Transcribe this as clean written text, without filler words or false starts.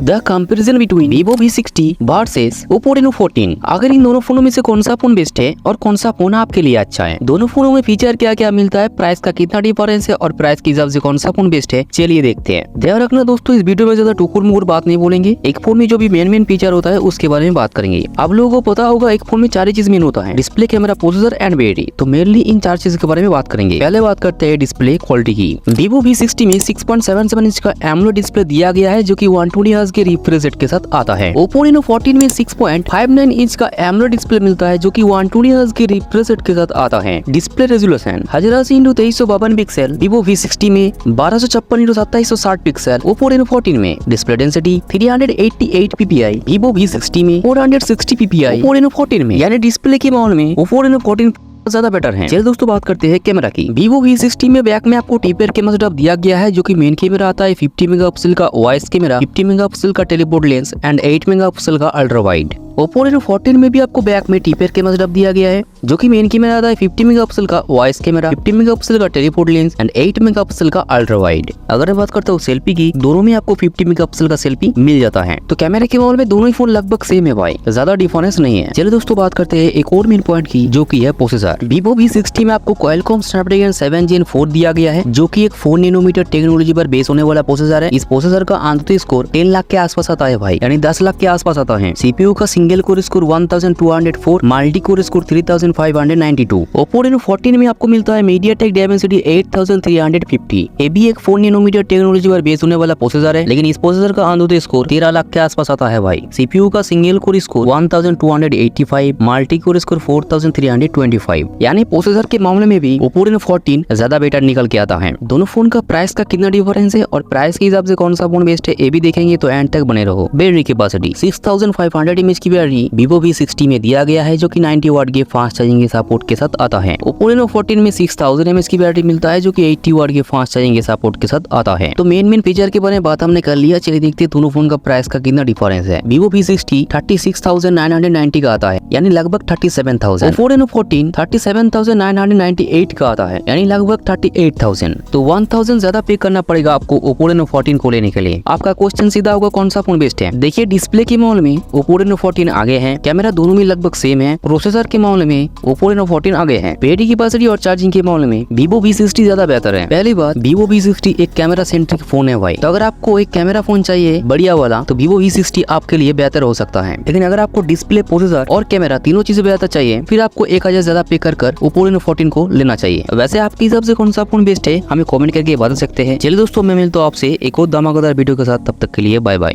The comparison between Vivo V60 versus Oppo Reno 14। अगर इन दोनों फोनों में से कौन सा फोन बेस्ट है और कौन सा फोन आपके लिए अच्छा है, दोनों फोनों में फीचर क्या क्या मिलता है, प्राइस का कितना डिफरेंस है और प्राइस के हिसाब से कौन सा फोन बेस्ट है, चलिए देखते हैं। ध्यान रखना दोस्तों, इस वीडियो में ज्यादा टुकुर मुकुर बात नहीं बोलेंगे। एक फोन में जो भी मेन फीचर होता है उसके बारे में बात करेंगे। आप लोगों को पता होगा एक फोन में चार चीज मेन होता है, display, camera, processor and battery. तो मेनली इन चार चीज के बारे में बात करेंगे। पहले बात करते हैं डिस्प्ले क्वालिटी की। Vivo V60 में 6.77 इंच का AMOLED डिस्प्ले दिया गया है जो कि 120 हर्ट्ज के रिफ्रेश रेट के साथ आता है। Oppo Reno 14 में 6.59 इंच का AMOLED डिस्प्ले मिलता है जो कि 120 हर्ट्ज के रिफ्रेश रेट के साथ आता है। Display resolution 1080x2352 pixel Vivo V60 में, 1256x2760 पिक्सल Oppo Reno 14 में। Display density 388 ppi Vivo V60 में, 460 ppi Oppo Reno 14 में। यानी डिस्प्ले के मामले में Oppo Reno 14 ज्यादा बेटर है। चलिए दोस्तों बात करते हैं कैमरा की। Vivo V60 में बैक में आपको टीपेर कैमरा सेटअप दिया गया है जो कि मेन कैमरा आता है 50 मेगापिक्सल का OIS कैमरा, 50 मेगापिक्सल का टेलीपोर्ट लेंस एंड 8 मेगापिक्सल का अल्ट्रा वाइड। Oppo Reno 14 में भी आपको बैक में टीपेर कैमरा सेटअप दिया गया है जो कि मेन कैमरा आता है 50 मेगापिक्सल का OIS कैमरा, 50 मेगापिक्सल का टेलीपोर्ट लेंस एंड 8 मेगापिक्सल का अल्ट्रा वाइड। अगर मैं बात करता हूँ सेल्फी की, दोनों में आपको 50 मेगापिक्सल का सेल्फी मिल जाता है। तो कैमरे के मामले में दोनों ही फोन लगभग सेम है भाई, ज्यादा डिफरेंस नहीं है। चलिए दोस्तों बात करते हैं एक और मेन पॉइंट की जो की है प्रोसेसर। Vivo V60 में आपको Qualcomm Snapdragon 7 Gen 4 दिया गया है जो कि एक 4 नैनोमीटर टेक्नोलॉजी पर बेस होने वाला प्रोसेसर है। इस प्रोसेसर का आंतरिक स्कोर 10 लाख के आसपास आता है भाई, यानी 10 लाख के आसपास आता है। CPU का single core score 1204, multi core score 3592। Oppo Reno 14 में आपको मिलता है MediaTek Dimensity 8350। ये भी एक 4 नैनोमीटर टेक्नोलॉजी पर बेस होने वाला प्रोसेसर है, लेकिन इस प्रोसेसर का आंतरिक स्कोर 13 लाख के आसपास आता है भाई। CPU का single core score 1285, multi core score 4325। यानी प्रोसेसर के मामले में भी Oppo Reno 14 ज्यादा बेटर निकल के आता है। दोनों फोन का प्राइस का कितना डिफरेंस है और प्राइस के हिसाब से कौन सा फोन बेस्ट है ये भी देखेंगे, तो एंड तक बने रहो। बैटरी कैपेसिटी 6500 mAh की बैटरी Vivo V60 में दिया गया है जो कि 90 वाट के फास्ट चार्जिंग के सपोर्ट के साथ आता है। Oppo Reno 14 में 6000 mAh की बैटरी मिलता है जो कि 80 वाट के फास्ट चार्जिंग के सपोर्ट के साथ आता है। तो मेन फीचर के बारे में बात हमने कर लिया। चलिए देखते हैं दोनों फोन का प्राइस का कितना डिफरेंस है। Vivo V60 36,990 का आता है, यानी लगभग 37,000। Oppo Reno 14 37,998 का आता है, यानी लगभग 38,000। तो 1000 ज्यादा पे करना पड़ेगा आपको Oppo Reno 14 को लेने के लिए। आपका क्वेश्चन सीधा होगा कौन सा फोन बेस्ट है। देखिए डिस्प्ले के मामले में Oppo Reno 14 आगे है, कैमरा दोनों में लगभग सेम है। प्रोसेसर के मामले में Oppo Reno 14 आगे है। बैटरी कैपेसिटी और चार्जिंग के मामले में Vivo V60 ज्यादा बेहतर है। पहली बात, Vivo V60 एक कैमरा सेंट्रिक फोन है भाई, तो अगर आपको एक कैमरा फोन चाहिए बढ़िया वाला तो Vivo V60 आपके लिए बेहतर हो सकता है। लेकिन अगर आपको डिस्प्ले, प्रोसेसर और कैमरा तीनों चीजें बेहतर चाहिए, फिर आपको 1000 ज्यादा पे कर Oppo Reno 14 को लेना चाहिए। वैसे आपके हिसाब से कौन सा फोन बेस्ट है हमें कमेंट करके बता सकते हैं। चलिए दोस्तों, मैं मिलता हूं आपसे एक और धमाकेदार वीडियो के साथ, तब तक के लिए बाय बाय।